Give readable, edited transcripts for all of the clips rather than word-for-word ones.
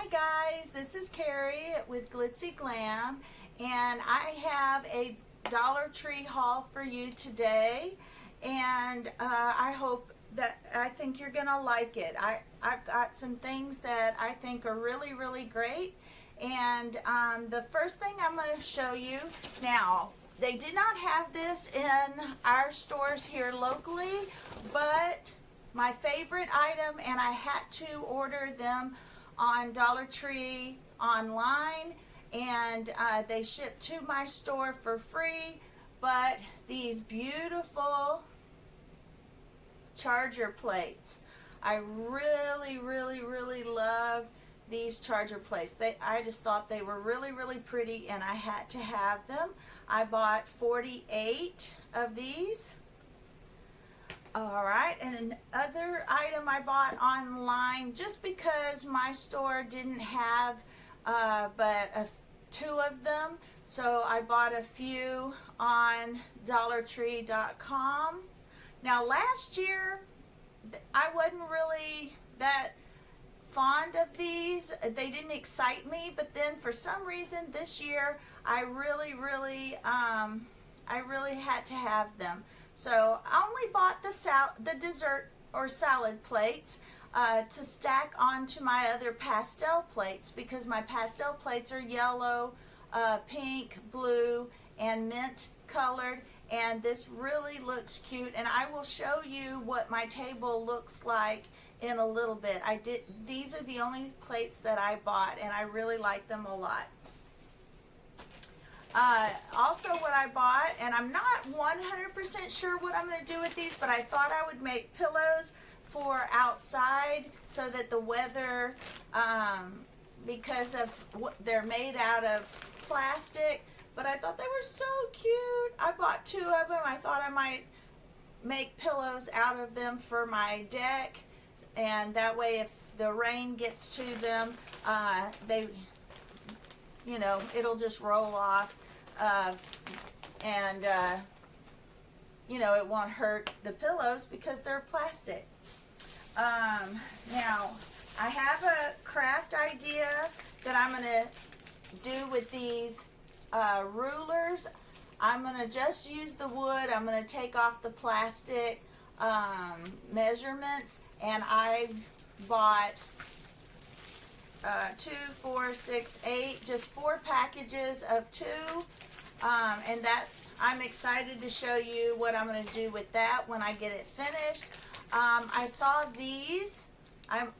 Hi guys, this is Carrie with Glitzy Glam, and I have a Dollar Tree haul for you today, and I think you're gonna like it. I've got some things that I think are really great, and the first thing I'm going to show you now. They did not have this in our stores here locally, but my favorite item, and I had to order them on Dollar Tree online, and they shipped to my store for free. But these beautiful charger plates, I really love these charger plates. I just thought they were really pretty, and I had to have them. I bought 48 of these. All right, and another item I bought online just because my store didn't have but two of them, so I bought a few on DollarTree.com. Now last year I wasn't really that fond of these. They didn't excite me, but then for some reason this year I really had to have them. So I only bought the dessert or salad plates to stack onto my other pastel plates, because my pastel plates are yellow, pink, blue, and mint colored, and this really looks cute, and I will show you what my table looks like in a little bit. These are the only plates that I bought, and I really like them a lot. Also what I bought, and I'm not 100% sure what I'm going to do with these, but I thought I would make pillows for outside so that the weather, because of what they're made out of plastic, but I thought they were so cute. I bought two of them. I thought I might make pillows out of them for my deck, and that way if the rain gets to them, it'll just roll off, and it won't hurt the pillows because they're plastic. Now I have a craft idea that I'm going to do with these rulers. I'm going to just use the wood. I'm going to take off the plastic measurements, and I bought 2, 4, 6, 8, just 4 packages of 2, and that I'm excited to show you what I'm going to do with that when I get it finished. I saw these. I'm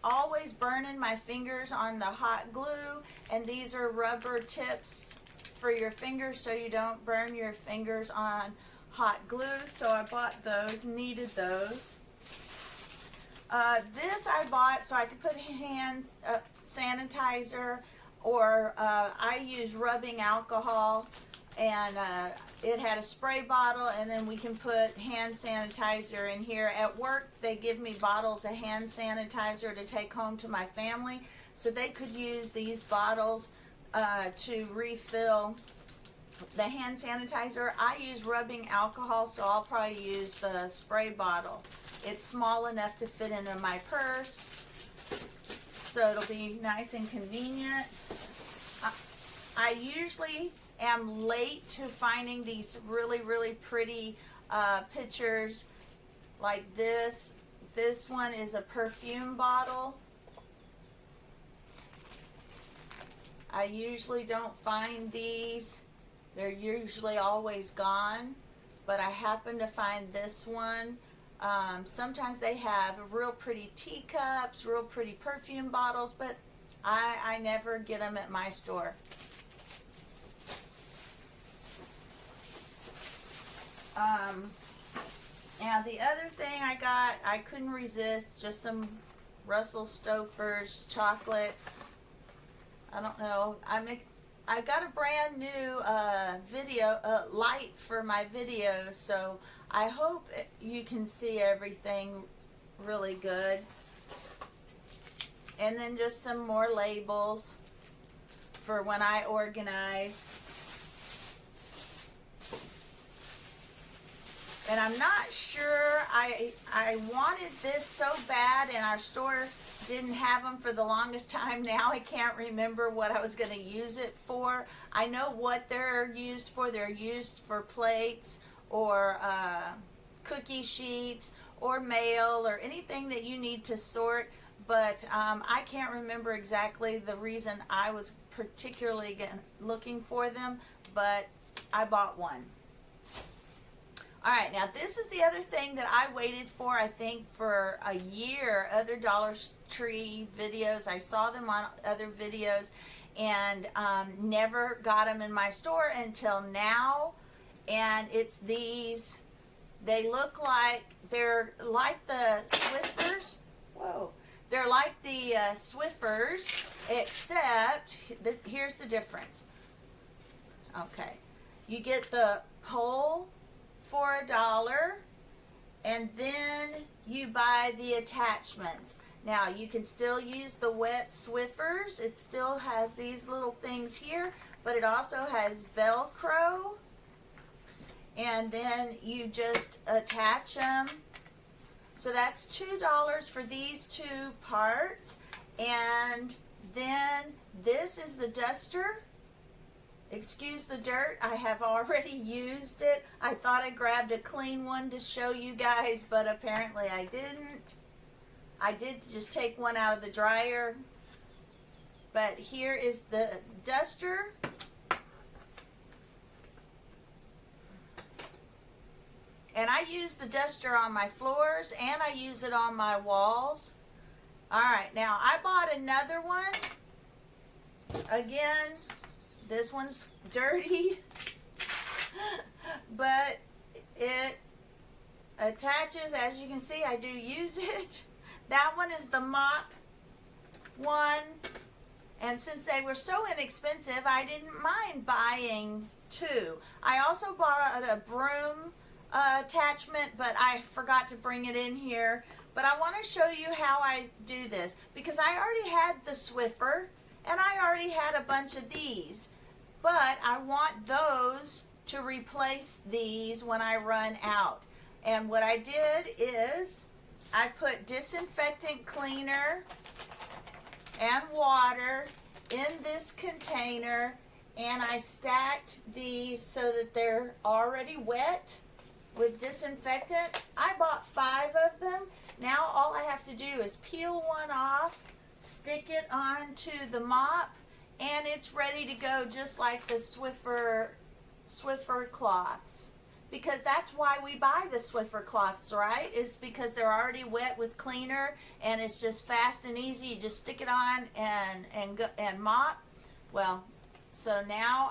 always burning my fingers on the hot glue, and these are rubber tips for your fingers so you don't burn your fingers on hot glue, so I bought those, needed those. This I bought so I could put hand sanitizer, or I use rubbing alcohol, and it had a spray bottle, and then we can put hand sanitizer in here. At work they give me bottles of hand sanitizer to take home to my family, so they could use these bottles to refill the hand sanitizer. I use rubbing alcohol, so I'll probably use the spray bottle. It's small enough to fit into my purse, so it'll be nice and convenient. I usually am late to finding these really pretty pictures like this. This one is a perfume bottle. I usually don't find these. They're usually always gone, but I happen to find this one. Sometimes they have real pretty teacups, real pretty perfume bottles, but I never get them at my store. Now the other thing I got, I couldn't resist, just some Russell Stover's chocolates. I don't know. I got a brand new video light for my videos, so I hope you can see everything really good. And then just some more labels for when I organize. And I'm not sure, I wanted this so bad, and our store didn't have them for the longest time. Now I can't remember what I was going to use it for. I know what they're used for. They're used for plates or cookie sheets or mail or anything that you need to sort, but I can't remember exactly the reason I was particularly looking for them, but I bought one. All right, now this is the other thing that I waited for, I think, for a year. Other Dollar Tree videos, I saw them on other videos, and never got them in my store until now. And it's these. They look like, they're like the Swiffers. Whoa. They're like the Swiffers, except here's the difference. Okay. You get the pole for $1, and then you buy the attachments. Now you can still use the wet Swiffers. It still has these little things here, but it also has Velcro, and then you just attach them. So that's $2 for these two parts. And then this is the duster. Excuse the dirt, I have already used it. I thought I grabbed a clean one to show you guys, but apparently I didn't. I did just take one out of the dryer. But here is the duster. And I use the duster on my floors, and I use it on my walls. All right, now I bought another one. Again, this one's dirty, but it attaches. As you can see, I do use it. That one is the mop one, and since they were so inexpensive, I didn't mind buying two. I also bought a broom attachment, but I forgot to bring it in here. But I want to show you how I do this, because I already had the Swiffer, and I already had a bunch of these. But I want those to replace these when I run out. And what I did is I put disinfectant cleaner and water in this container, and I stacked these so that they're already wet with disinfectant. I bought 5 of them. Now all I have to do is peel one off, stick it onto the mop, and it's ready to go, just like the Swiffer cloths. Because that's why we buy the Swiffer cloths, right? It's because they're already wet with cleaner, and it's just fast and easy. You just stick it on and mop. Well, so now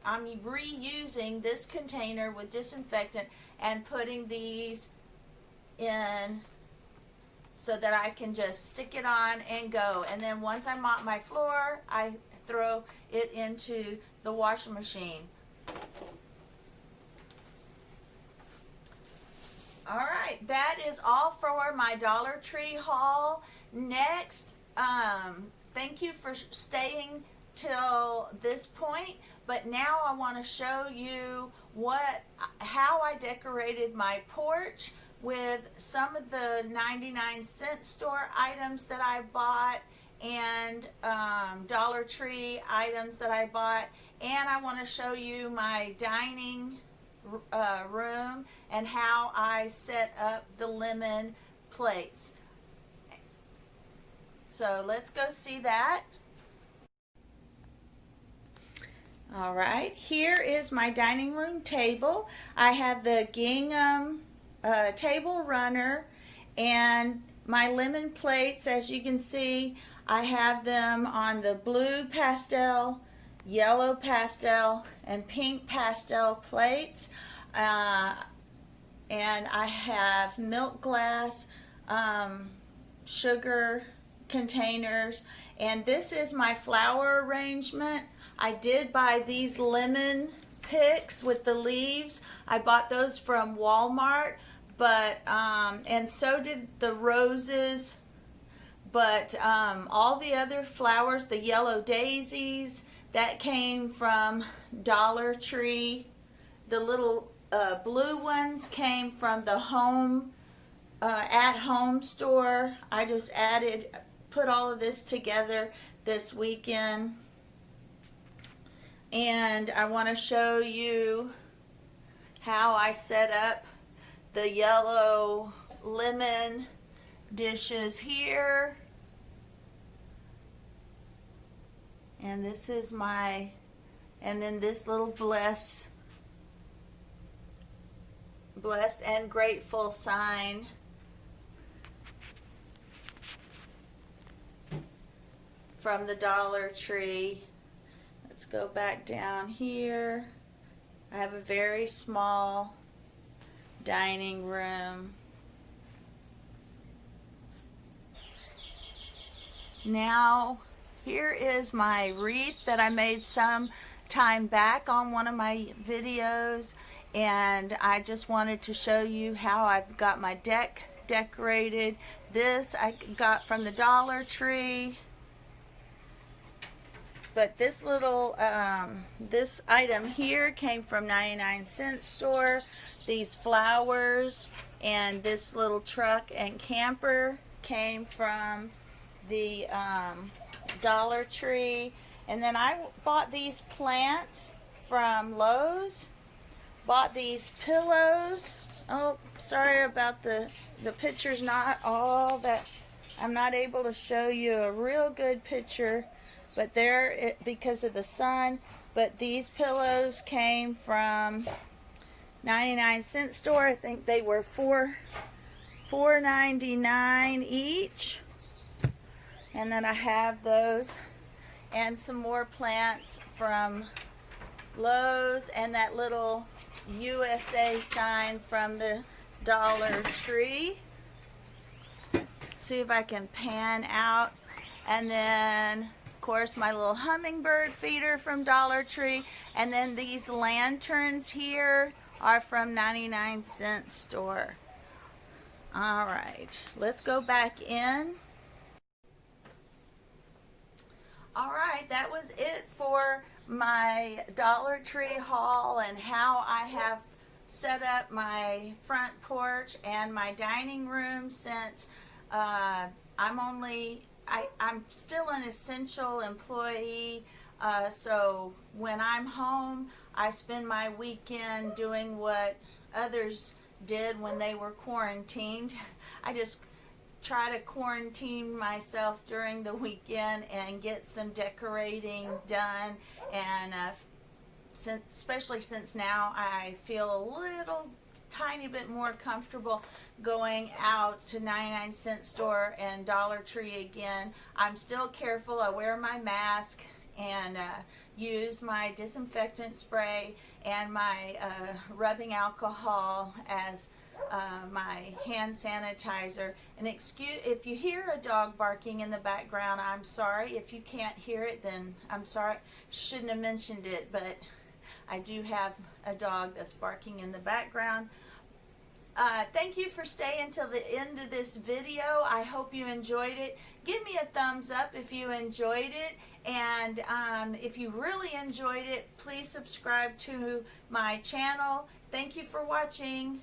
I'm reusing this container with disinfectant and putting these in so that I can just stick it on and go. And then once I mop my floor, I throw it into the washing machine. All right, that is all for my Dollar Tree haul. Next, thank you for staying till this point, but now I want to show you how I decorated my porch with some of the 99-cent store items that I bought, and Dollar Tree items that I bought. And I want to show you my dining room and how I set up the lemon plates. So let's go see that. All right, here is my dining room table. I have the gingham table runner and my lemon plates. As you can see, I have them on the blue pastel, yellow pastel, and pink pastel plates. And I have milk glass, sugar containers, and this is my flower arrangement. I did buy these lemon picks with the leaves. I bought those from Walmart, but and so did the roses. But all the other flowers, the yellow daisies, that came from Dollar Tree. The little blue ones came from the at home store. I just put all of this together this weekend, and I want to show you how I set up the yellow lemon dishes here. And this is my, and then this little blessed and grateful sign. From the Dollar Tree. Let's go back down here. I have a very small dining room. Now, here is my wreath that I made some time back on one of my videos, and I just wanted to show you how I've got my deck decorated. This I got from the Dollar Tree. But this little, this item here came from 99-cent store. These flowers and this little truck and camper came from the Dollar Tree. And then I bought these plants from Lowe's. Bought these pillows. Oh, sorry about the picture's not all that. I'm not able to show you a real good picture. But because of the sun. But these pillows came from 99-cent store. I think they were $4.99 each. And then I have those and some more plants from Lowe's, and that little USA sign from the Dollar Tree. See if I can pan out. And then of course my little hummingbird feeder from Dollar Tree, and then these lanterns here are from 99-cent store. All right, let's go back in. All right, that was it for my Dollar Tree haul and how I have set up my front porch and my dining room, since I'm still an essential employee, so when I'm home, I spend my weekend doing what others did when they were quarantined. I just try to quarantine myself during the weekend and get some decorating done, and especially since now I feel a little tiny bit more comfortable going out to 99-cent store and Dollar Tree again. I'm still careful. I wear my mask and use my disinfectant spray and my rubbing alcohol as my hand sanitizer. And excuse if you hear a dog barking in the background, I'm sorry. If you can't hear it, then I'm sorry. Shouldn't have mentioned it, but I do have a dog that's barking in the background. Thank you for staying till the end of this video. I hope you enjoyed it. Give me a thumbs up if you enjoyed it, and if you really enjoyed it, please subscribe to my channel. Thank you for watching.